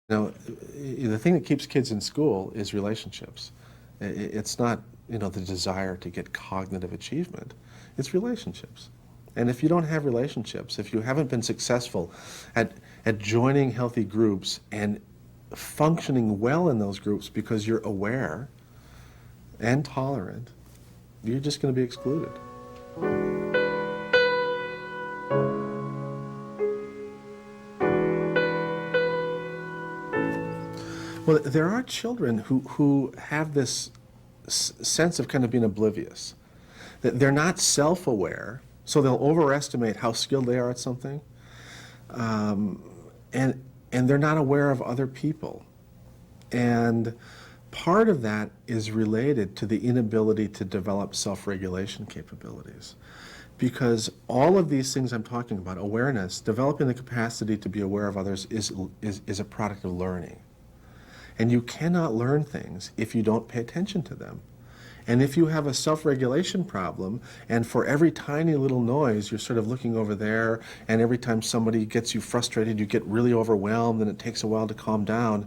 You know, the thing that keeps kids in school is relationships. It's not, the desire to get cognitive achievement. It's relationships. And if you don't have relationships, if you haven't been successful at, at joining healthy groups and functioning well in those groups because you're aware and tolerant, you're just going to be excluded. Well, there are children who have this sense of kind of being oblivious. That they're not self-aware, so they'll overestimate how skilled they are at something, and they're not aware of other people. And part of that is related to the inability to develop self-regulation capabilities. Because all of these things I'm talking about, awareness, developing the capacity to be aware of others is a product of learning. And you cannot learn things if you don't pay attention to them. And if you have a self-regulation problem, and for every tiny little noise, you're sort of looking over there, and every time somebody gets you frustrated, you get really overwhelmed, and it takes a while to calm down,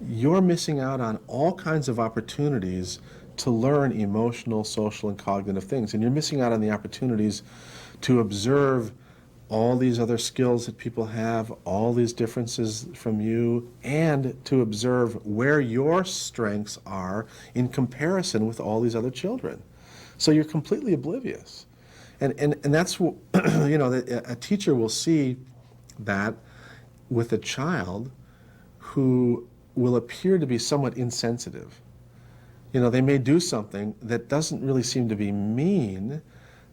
you're missing out on all kinds of opportunities to learn emotional, social, and cognitive things. And you're missing out on the opportunities to observe all these other skills that people have, all these differences from you, and to observe where your strengths are in comparison with all these other children. So you're completely oblivious. And that's what, a teacher will see that with a child who will appear to be somewhat insensitive. They may do something that doesn't really seem to be mean,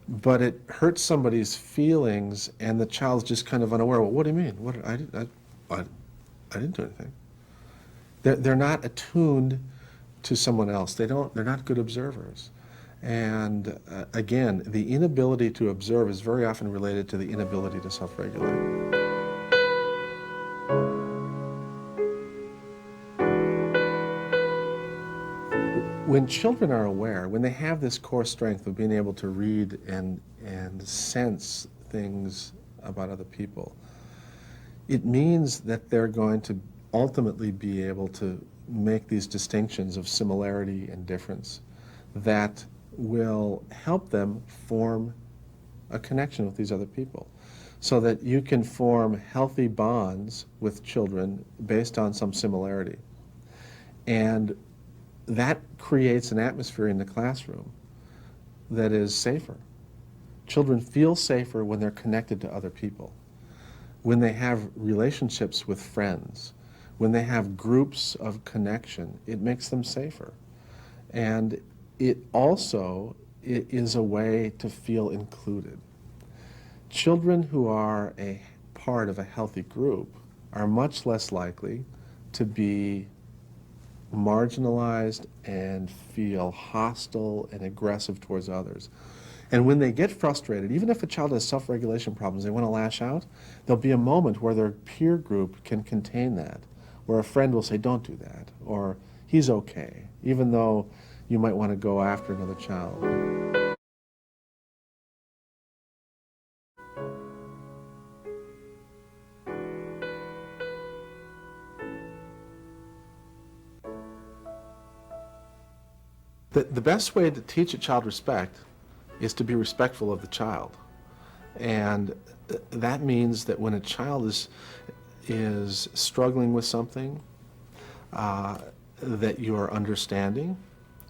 but it hurts somebody's feelings, and the child's just kind of unaware. Well, what do you mean? I didn't do anything. They're not attuned to someone else. They're not good observers. And again, the inability to observe is very often related to the inability to self-regulate. When children are aware, when they have this core strength of being able to read and sense things about other people, it means that they're going to ultimately be able to make these distinctions of similarity and difference that will help them form a connection with these other people, so that you can form healthy bonds with children based on some similarity. And that creates an atmosphere in the classroom that is safer. Children feel safer when they're connected to other people, when they have relationships with friends, when they have groups of connection. It makes them safer. And it also is a way to feel included. Children who are a part of a healthy group are much less likely to be marginalized and feel hostile and aggressive towards others. And when they get frustrated, even if a child has self-regulation problems, they want to lash out, there'll be a moment where their peer group can contain that, where a friend will say, don't do that, or he's okay, even though you might want to go after another child. The best way to teach a child respect is to be respectful of the child. And that means that when a child is struggling with something, that you're understanding.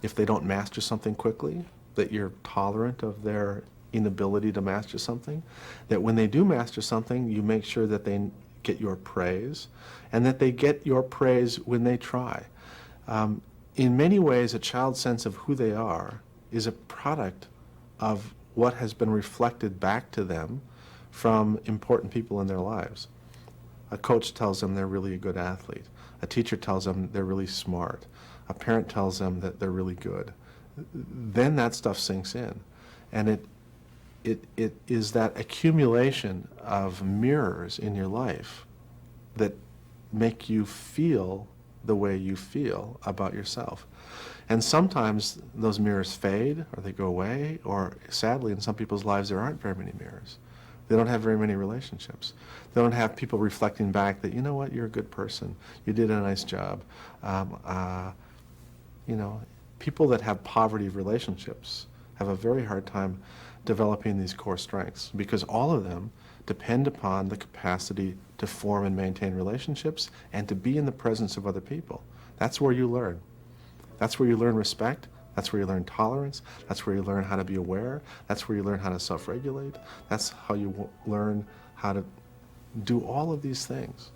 If they don't master something quickly, that you're tolerant of their inability to master something. That when they do master something, you make sure that they get your praise, and that they get your praise when they try. In many ways, a child's sense of who they are is a product of what has been reflected back to them from important people in their lives. A coach tells them they're really a good athlete. A teacher tells them they're really smart. A parent tells them that they're really good. Then that stuff sinks in. And it is that accumulation of mirrors in your life that make you feel the way you feel about yourself. And sometimes those mirrors fade, or they go away, or sadly in some people's lives there aren't very many mirrors. They don't have very many relationships. They don't have people reflecting back that, you know what, you're a good person. You did a nice job. You know, people that have poverty of relationships have a very hard time developing these core strengths because all of them depend upon the capacity to form and maintain relationships and to be in the presence of other people. That's where you learn. That's where you learn respect. That's where you learn tolerance. That's where you learn how to be aware. That's where you learn how to self-regulate. That's how you learn how to do all of these things.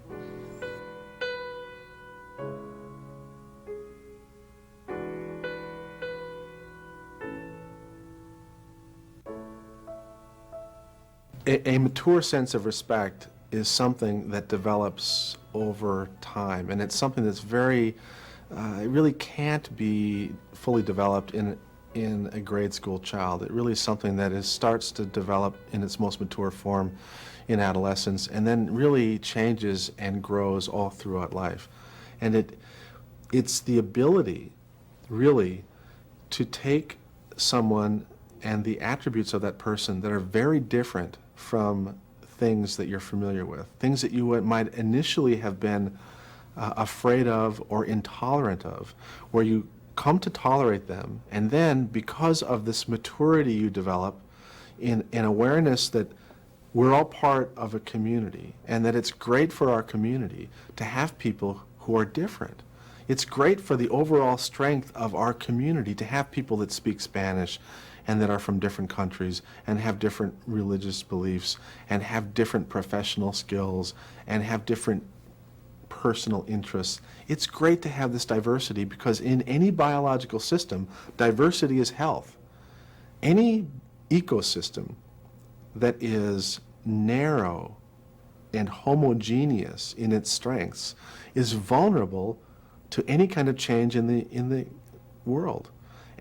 A mature sense of respect is something that develops over time, and it's something that's very, it really can't be fully developed in a grade school child. It really is something that starts to develop in its most mature form in adolescence, and then really changes and grows all throughout life. And it's the ability, really, to take someone and the attributes of that person that are very different from things that you're familiar with, things that you might initially have been afraid of or intolerant of, where you come to tolerate them, and then because of this maturity you develop in awareness that we're all part of a community and that it's great for our community to have people who are different. It's great for the overall strength of our community to have people that speak Spanish and that are from different countries and have different religious beliefs and have different professional skills and have different personal interests. It's great to have this diversity because in any biological system, diversity is health. Any ecosystem that is narrow and homogeneous in its strengths is vulnerable to any kind of change in the world.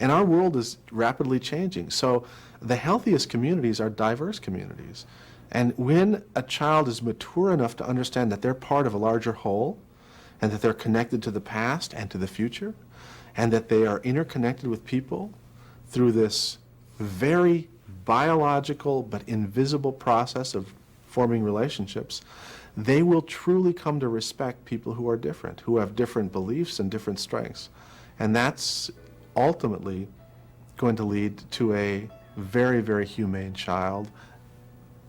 And our world is rapidly changing. So the healthiest communities are diverse communities. And when a child is mature enough to understand that they're part of a larger whole, and that they're connected to the past and to the future, and that they are interconnected with people through this very biological but invisible process of forming relationships, they will truly come to respect people who are different, who have different beliefs and different strengths. And that's ultimately going to lead to a very, very humane child,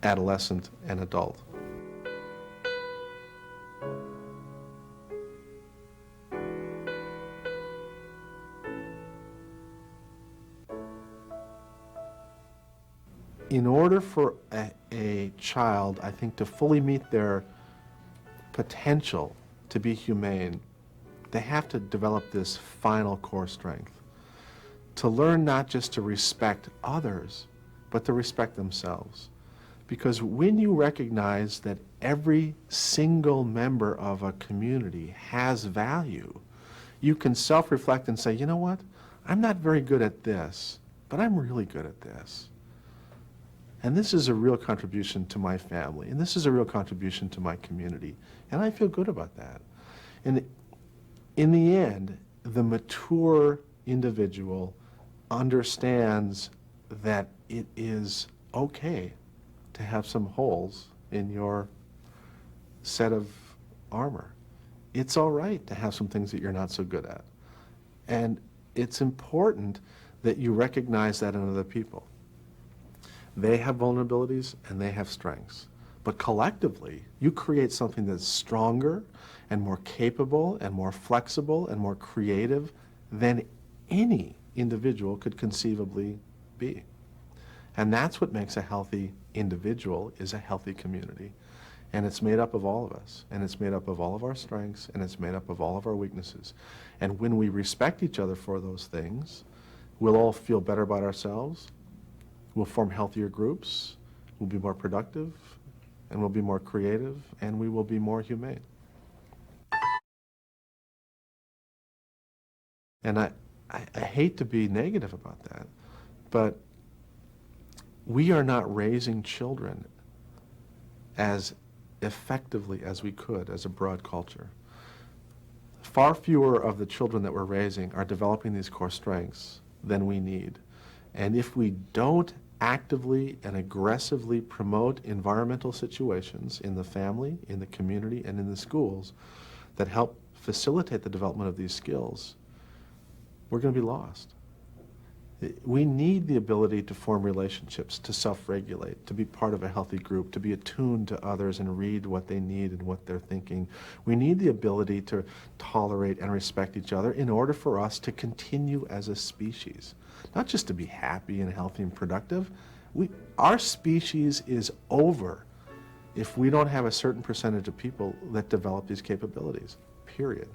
adolescent, and adult. In order for a child, I think, to fully meet their potential to be humane, they have to develop this final core strength. To learn not just to respect others, but to respect themselves. Because when you recognize that every single member of a community has value, you can self-reflect and say, you know what, I'm not very good at this, but I'm really good at this. And this is a real contribution to my family, and this is a real contribution to my community, and I feel good about that. And in the end, the mature individual understands that it is okay to have some holes in your set of armor. It's all right to have some things that you're not so good at. And it's important that you recognize that in other people. They have vulnerabilities and they have strengths. But collectively, you create something that's stronger and more capable and more flexible and more creative than any individual could conceivably be. And that's what makes a healthy individual is a healthy community. And it's made up of all of us. And it's made up of all of our strengths. And it's made up of all of our weaknesses. And when we respect each other for those things, we'll all feel better about ourselves. We'll form healthier groups. We'll be more productive. And we'll be more creative. And we will be more humane. And I hate to be negative about that, but we are not raising children as effectively as we could as a broad culture. Far fewer of the children that we're raising are developing these core strengths than we need. And if we don't actively and aggressively promote environmental situations in the family, in the community, and in the schools that help facilitate the development of these skills, we're going to be lost. We need the ability to form relationships, to self-regulate, to be part of a healthy group, to be attuned to others and read what they need and what they're thinking. We need the ability to tolerate and respect each other in order for us to continue as a species, not just to be happy and healthy and productive. Our species is over if we don't have a certain percentage of people that develop these capabilities, period.